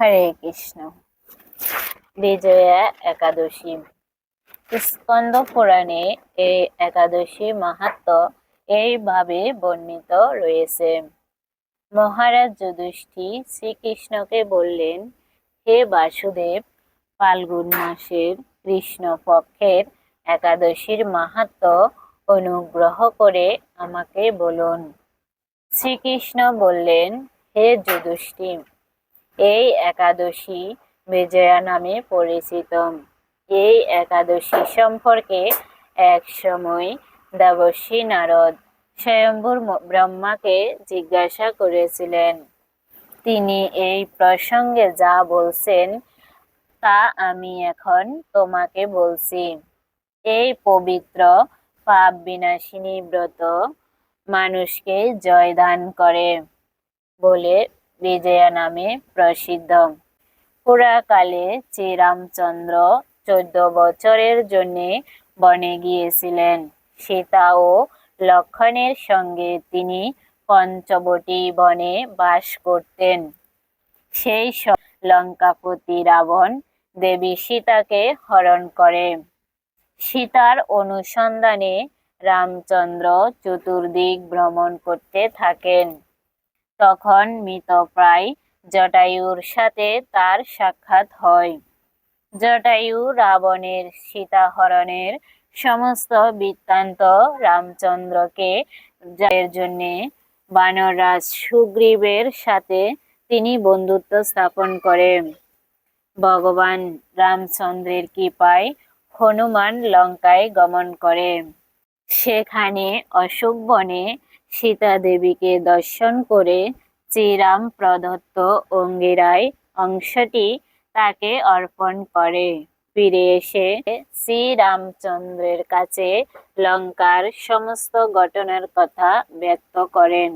হরে কৃষ্ণ। বিজয়া একাদশী। স্কন্দ পুরাণে এই একাদশী মাহাত্ম্য এইভাবে বর্ণিত রয়েছে। মহারাজ যুধিষ্ঠির শ্রীকৃষ্ণকে বললেন, হে বাসুদেব, ফাল্গুন মাসের কৃষ্ণ পক্ষের একাদশীর মাহাত্ম্য অনুগ্রহ করে আমাকে বলুন। শ্রীকৃষ্ণ বললেন, হে যুধিষ্ঠির, এই একাদশী বিজয়া নামে পরিচিত। এই একাদশী সম্পর্কে এক সময় দেবর্ষি নারদ স্বয়ম্ভুর ব্রহ্মাকে জিজ্ঞাসা করেছিলেন। তিনি এই প্রসঙ্গে যা বলছেন তা আমি এখন তোমাকে বলছি। এই পবিত্র পাপ বিনাশিনী ব্রত মানুষকে জয়দান করে বলে বিজয়া নামে প্রসিদ্ধ। পুরাকালে শ্রীরামচন্দ্র 14 বছরের জন্য বনে গিয়েছিলেন। সীতা ও লক্ষ্মণের সঙ্গে তিনি পঞ্চবটী বনে বাস করতেন। সেই লঙ্কাপতি রাবণ দেবী সীতাকে হরণ করে। সীতার অনুসন্ধানে রামচন্দ্র চতুর্দিক ভ্রমণ করতে থাকেন। তখন মৃতপ্রায় জটায়ুর সাথে তার সাক্ষাৎ হয়। জটায়ু রাবণের সীতাহরণের সমস্ত বৃত্তান্ত রামচন্দ্রকে জানার জন্য বানররাজ সুগ্রীবের সাথে তিনি বন্ধুত্ব স্থাপন করেন। ভগবান রামচন্দ্রের কৃপায় হনুমান লঙ্কায় গমন করে। সেখানে অশোক বনে সীতা দেবীকে দর্শন করে শ্রীরাম প্রদত্ত অঙ্গিরায় অংশটি তাকে অর্পণ করে ফিরে এসে শ্রীরামচন্দ্রের কাছে লঙ্কার সমস্ত ঘটনার কথা ব্যক্ত করেন।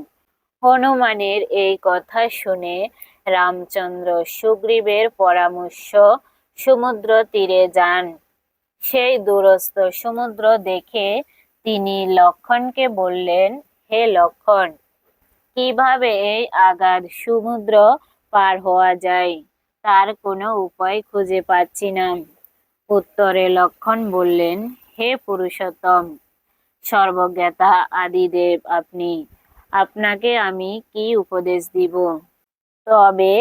হনুমানের এই কথা শুনে রামচন্দ্র সুগ্রীবের পরামর্শ সমুদ্র তীরে যান। সেই দূরস্থ সমুদ্র দেখে তিনি লক্ষ্মণকে বললেন, হে লক্ষ্মণ, কিভাবে এই আগাধ সমুদ্র পার হওয়া যায় তার কোনো উপায় খুঁজে পাচ্ছি না। উত্তরে লক্ষ্মণ বললেন, হে পুরুষোত্তম, সর্বজ্ঞাতা আদিদেব আপনি, আপনাকে আমি কি উপদেশ দিব? তবে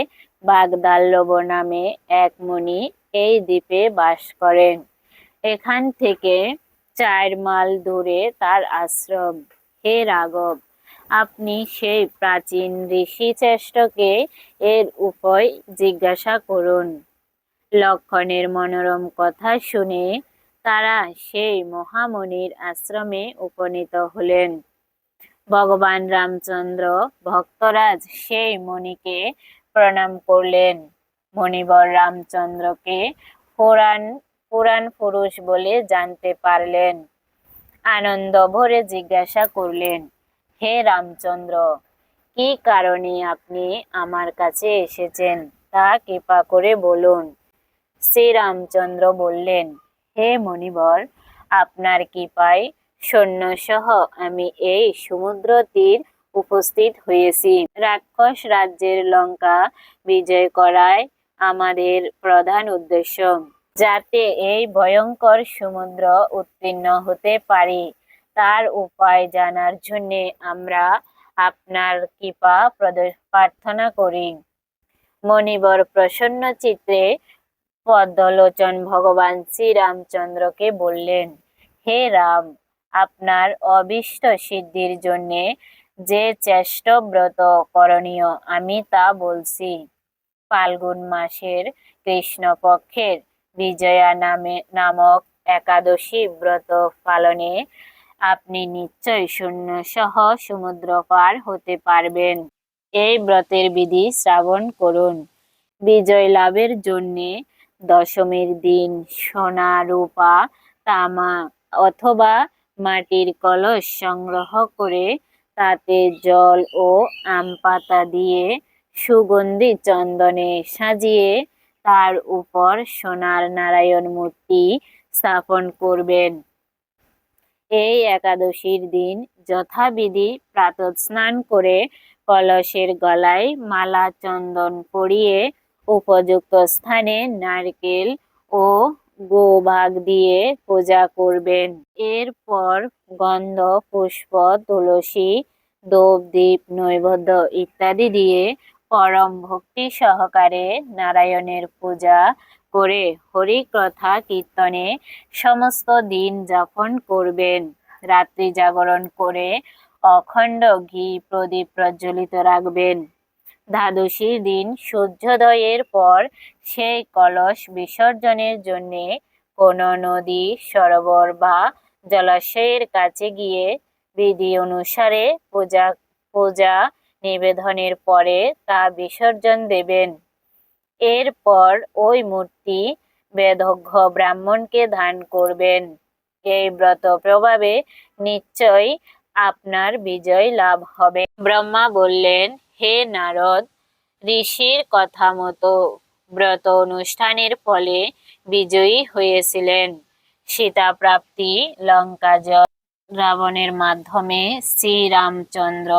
বাগদাল্লব নামে এক মুনি এই দ্বীপে বাস করেন। এখান থেকে 4 মাইল দূরে তার আশ্রম। হে রাঘব, আপনি সেই প্রাচীন ঋষি শ্রেষ্ঠকে এর উপায় জিজ্ঞাসা করুন। লক্ষ্মণের মনোরম কথা শুনে তারা সেই মহামুনির আশ্রমে উপনীত হলেন। ভগবান রামচন্দ্র ভক্তরাজ সেই মুনিকে প্রণাম করলেন। মুনিবর রামচন্দ্রকে পুরাণ পুরুষ বলে জানতে পারলেন। আনন্দ ভরে জিজ্ঞাসা করলেন, হে রামচন্দ্র, কি কারণে আপনি আমার কাছে এসেছেন তা কৃপা করে বলুন। শ্রীরামচন্দ্র বললেন, হে মুনিবর, আপনার কৃপায় সৈন্যসহ আমি এই সমুদ্র তীর উপস্থিত হয়েছি। রাক্ষস রাজ্যের লঙ্কা বিজয় করাই আমাদের প্রধান উদ্দেশ্য। যাতে এই ভয়ঙ্কর সমুদ্র উত্তীর্ণ হতে পারি তার উপায় জানার জন্য আমরা আপনার কৃপা প্রার্থনা করি। মণিবর প্রসন্ন চিত্রে পদ্মলোচন ভগবান শ্রীরামচন্দ্রকে বললেন, হে রাম, আপনার অভীষ্ট সিদ্ধির জন্য যে চেষ্ট ব্রত করণীয় আমি তা বলছি। ফাল্গুন মাসের কৃষ্ণপক্ষের বিজয়া নামক একাদশী ব্রত পালনে আপনি নিশ্চয় শূন্য সহ সমুদ্র পার হতে পারবেন। এই ব্রতের বিধি শ্রবণ করুন। বিজয় লাভের জন্যে দশমীর দিন সোনা, রূপা, তামা অথবা মাটির কলস সংগ্রহ করে তাতে জল ও আম পাতা দিয়ে সুগন্ধি চন্দনে সাজিয়ে তার উপর সোনার নারায়ণ মূর্তি স্থাপন করবেন। এই একাদশীর দিন যথাবিধি প্রাতঃস্নান করে কলসের গলায় মালা চন্দন পরিয়ে উপযুক্ত স্থানে নারকেল ও গোভাগ দিয়ে পূজা করবেন। এরপর গন্ধ, পুষ্প, তুলসী, ধূপ, দীপ, নৈবেদ্য ইত্যাদি দিয়ে পরম ভক্তি সহকারে নারায়ণের পূজা করে হরি কথা কীর্তনে সমস্ত দিন যাপন করবেন। রাত্রি জাগরণ করে অখণ্ড ঘি প্রদীপ প্রজ্বলিত রাখবেন। দ্বাদশীর দিন সূর্যোদয়ের পর সেই কলস বিসর্জনের জন্য কোনো নদী, সরোবর বা জলাশয়ের কাছে গিয়ে বিধি অনুসারে পূজা নিবেদনের পরে তা বিসর্জন দেবেন। এরপর ওই মূর্তি বেদজ্ঞ ব্রাহ্মণকে দান করবেন। এই ব্রত প্রভাবে নিশ্চয়ই আপনার বিজয় লাভ হবে। ব্রহ্মা বললেন, হে নারদ, ঋষির কথা মতো ব্রত অনুষ্ঠানের ফলে বিজয়ী হয়েছিলেন। সীতা প্রাপ্তি, লঙ্কা জয়, রাবণের মাধ্যমে শ্রীরামচন্দ্র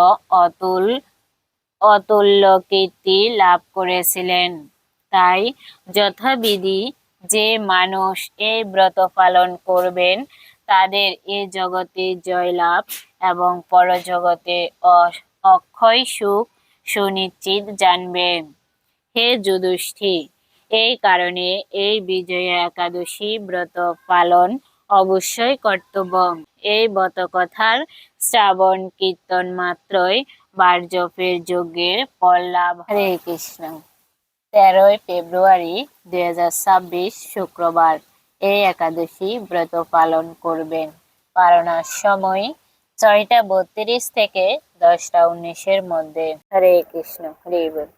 অতুল্য কীর্তি লাভ করেছিলেন। তাই যথাবিধি যে মানুষ এই ব্রত পালন করবেন তাদের এ জগতে জয়লাভ এবং পরজগতে অক্ষয় সুখ সুনিশ্চিত জানবে। হে যুধিষ্ঠির, এই কারণে এই বিজয়া একাদশী ব্রত পালন অবশ্যই কর্তব্য। এই ব্রতকথার শ্রাবণ কীর্তন মাত্রই বারজপের যজ্ঞের ফল লাভ। হরে কৃষ্ণ। 13ই ফেব্রুয়ারি 2026 শুক্রবার এই একাদশী ব্রত পালন করবেন। পালনের সময় 6টা 32 থেকে 10টা 19-এর মধ্যে। হরে কৃষ্ণ। হরে বল।